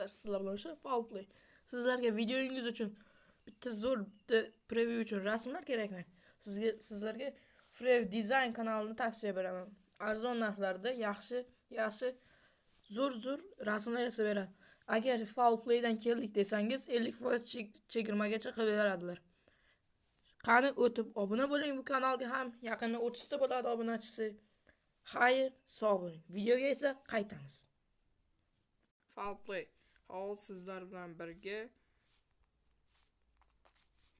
Sizlar bilan o'sha Foulplay. Sizlarga videoyingiz uchun bitta zo'r bitta preview uchun rasmlar kerakmi? Sizlarga Frev Design kanalini tavsiya beraman. Arzon narxlarda yaxshi zo'r rasmlar yasab beradi. Agar Foulplaydan keldik desangiz 50% chegirmagacha qilib beradilar. Qani o'tib obuna bo'ling bu kanalga ham. Yaqinda 30 ta bo'ladi obunachisi. Xayr, sog' bo'ling. Videoga esa qaytamiz. Foulplay. Hozir sizlar bilan birga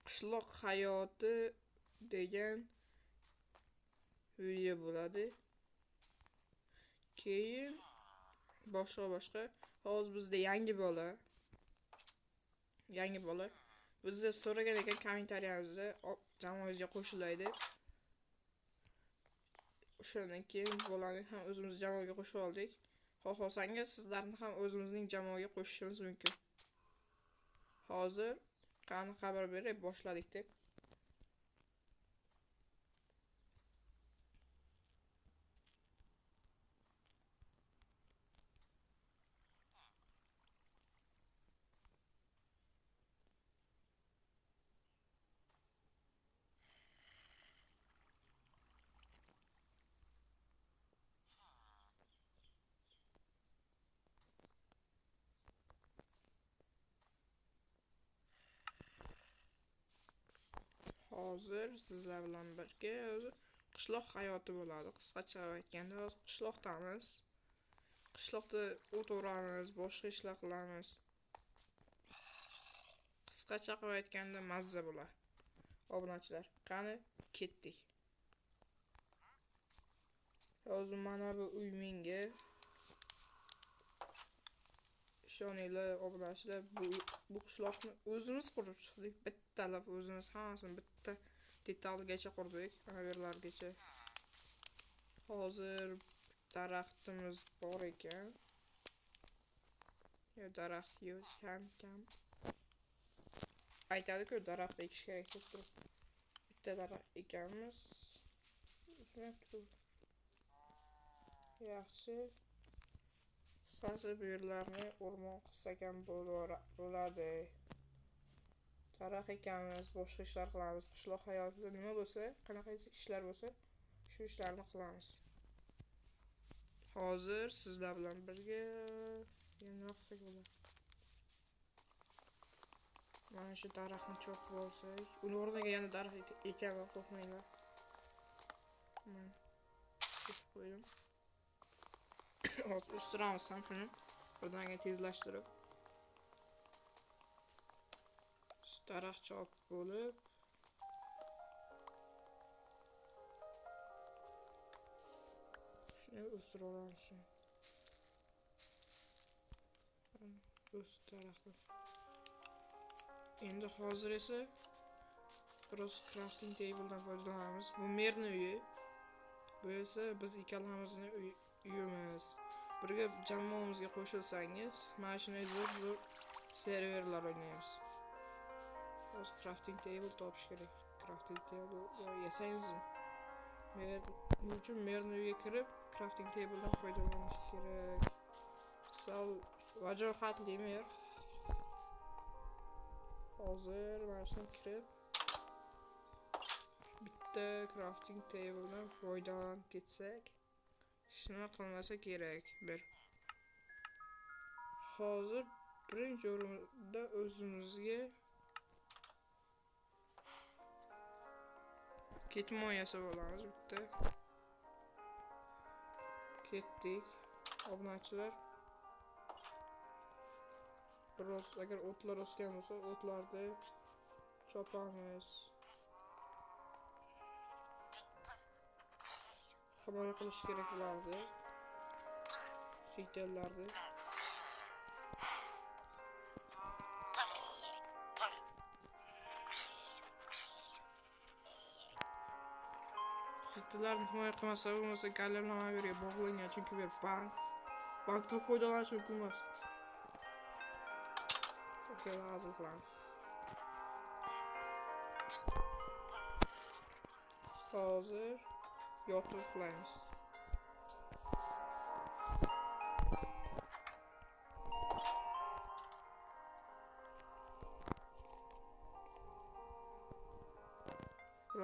qishloq hayoti degan video bo'ladi. Keyin boshqa. Hozir bizda yangi bola. Bizda so'ragan ekan kommentariyamizda jamoamizga qo'shilaydi. O'shandan keyin bolani ham o'zimiz jamoaga qo'shib oldik. Xohlasangiz sizlarni ham o'zimizning jamoaga qo'shishimiz mumkin. Hozir qani xabar berib boshladik deb. Hozir sizlar bilan birga qishloq hayoti bo'ladi. Qisqacha aytganda qishloqdamiz. Qishloqda o't o'ramiz, boshqa ishlar qilamiz. Qisqacha qilib aytganda mazza bo'ladi. Obunachilar, qani ketdik. Hozir mana bu uy menga. Ishoninglar obunachilar, bu qishloqni o'zimiz qurib chiqdik. Bittalab o'zimiz hammasini bitta detalgacha qurdik, anaverlargacha. Hozir daraxtimiz bor ekan. Ya daraxt yo'q, kam. Aytadi-ku daraxt ekish kerak deb turib. Bitta daraxt ekanmiz. Yaxshi. Qisqasi bu yerlarni o'rmon qilsak ham bo'ladi. Daraxt ekanmiz, boshqa ishlar qilamiz. Qishloq hayotida nima bo'lsa, qanaqa ishlar bo'lsa, shu ishlarni qilamiz. Hozir sizlar bilan birga nima qilsak bo'ladi? Mana shu daraxtni chopib olsak, uni o'rniga yana daraxt ekaman, qo'rqmanglar. Mana kesib qo'ydim. Hozir o'stiramiz ham shuni. Birdaniga tezlashtirib. Daraxt chopib bo'lib shuni o'stirib olamiz. Daraxtni. Endi hozir esa biroz crafting table'dan foydalanamiz. Bu merning uyi. Bu esa biz ikkalamizning uyimiz. Birga jamoamizga qo'shilsangiz, mana shunday zo'r serverlar o'ynaymiz. Hozir crafting table topish kerak. Crafting table yasaymizmi? Buning uchun merning uyiga kirib, crafting table'dan foydalanish kerak. Sal vajohatli mer. Hozir mana shuni kirib bitta crafting table'dan foydalanib ketsak, shuni qilmasa kerak. Hozir birinchi o'rinda o'zimizga ketmon yasab olamiz bitta. Ketdik. Obunachilar. Biroz agar o'tlar o'sgan bo'lsa, o'tlarni chopamiz. Himoya qilish kerak bo'lardi. Shitellarni. Shitellarni himoya qilmasa bo'lmasa galemlamaverga bog'langan, chunki bu bankdan foydalanish mumkin emas. Hazır qilamiz. Hozir yotib uxlaymiz.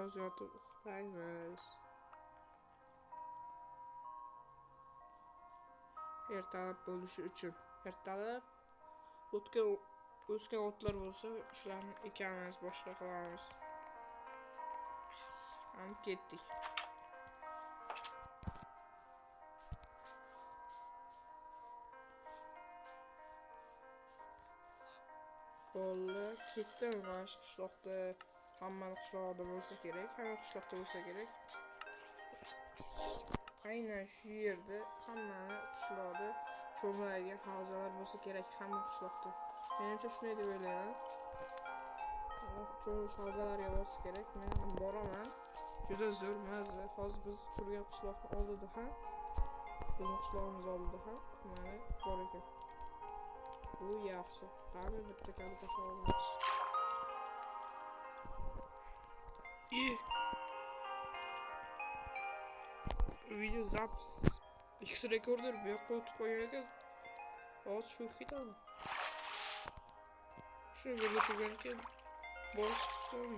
biroz yotib uxlaymiz. Ertalab bo'lishi uchun. Ertalab o'sgan o'tlar bo'lsa, shularni ekamiz, boshqa qilamiz. Ham ketdik. Bolalar ketdim, mana shu qishloqda, hammani qishlog'ida bo'lsa kerak, hamma qishloqda bo'lsa kerak. Aynan shu yerda hammani qishloqda cho'miladigan havzalar bo'lsa kerak, hamma qishloqda. Menimcha shunday deb o'ylayman. Cho'mish havzalarga bo'lsa kerak, men ham boraman. Juda zo'r mazza. Hozir biz turgan qishloqning oldida ham, bizning qishlog'imiz oldida ham mana bor ekan. Bu yaxshi. Qani bitta kalita tashlab video zapis X-rekorder bu yoqqa o'tib qo'ygan ekan. Hozir shu ketadi. Shu yerga turgan ekan. Boshdan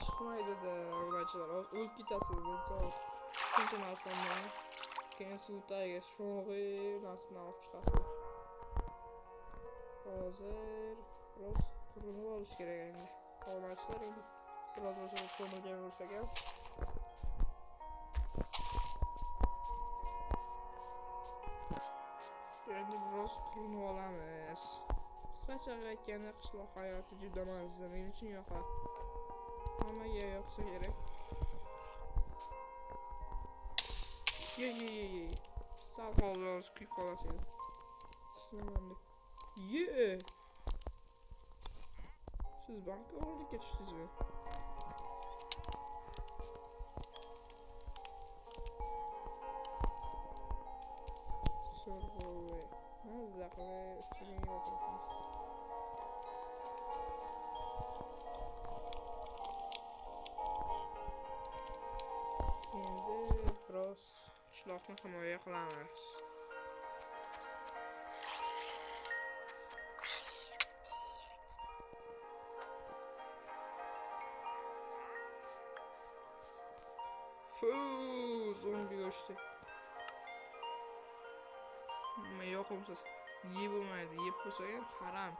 chiqmaydi-da o'ynachilar. Hozir o'lib ketasiz buncha. Shuncha narsani keyin suv tagiga sho'g'i narsani olib chiqasiz. Hozir biroz qurinib olish kerak endi. O'ynachilar endi biroz cho'milgan bo'lsa kerak. Endi biroz qurinib olamiz. Qisqacha aytganda qishloq hayoti juda mazza, men uchun yoqadi. Hammaga yoqsa kerak. Sal hozir kuyib qolasiz. Sinamandi. Siz banka oldiga tushdingizmi? So'rg'o'y. Mazza qilib ismini o'tiribmiz. Endi biroz qishloqni himoya qilamiz. Zombi go'shti. Nima yoqimsiz. Yeb bo'lmaydi. Yeb bo'lsa ham haram.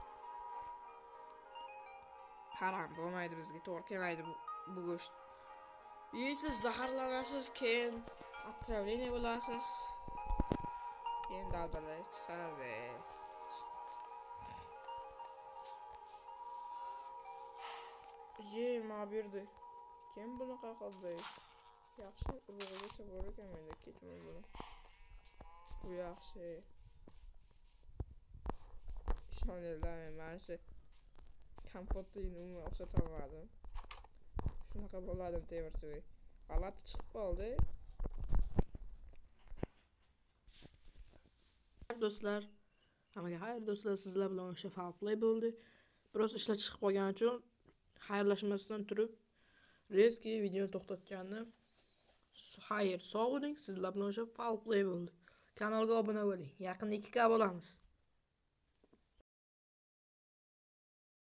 Haram bo'lmaydi bizga, to'g'ri kelmaydi bu go'sht. Yeysiz, zaharlanasiz, keyin otravlение bo'lasiz. Keyin daldalay chiqadi. Ma berdi. Kim bunaqa qildi? Yaxshi urug'igacha bor ekan, menda ketmay buni. Bu yaxshi. Ishoninglar, men shu kompotni umuman o'xshatolmadim. Shunaqa bo'ladim temir suvi. G'alati chiqib qoldi. Do'stlar, hammaga xayr do'stlar, sizlar bilan o'sha Falplay bo'ldi. Biroz ishlar chiqib qolgani uchun xayrlashmasdan turib reski videoni to'xtatgandim. Xayr, sog' bo'ling. Sizlar bilan o'sha Falplay bo'ldi. Kanalga obuna bo'ling. Yaqinda 2K bo'lamiz.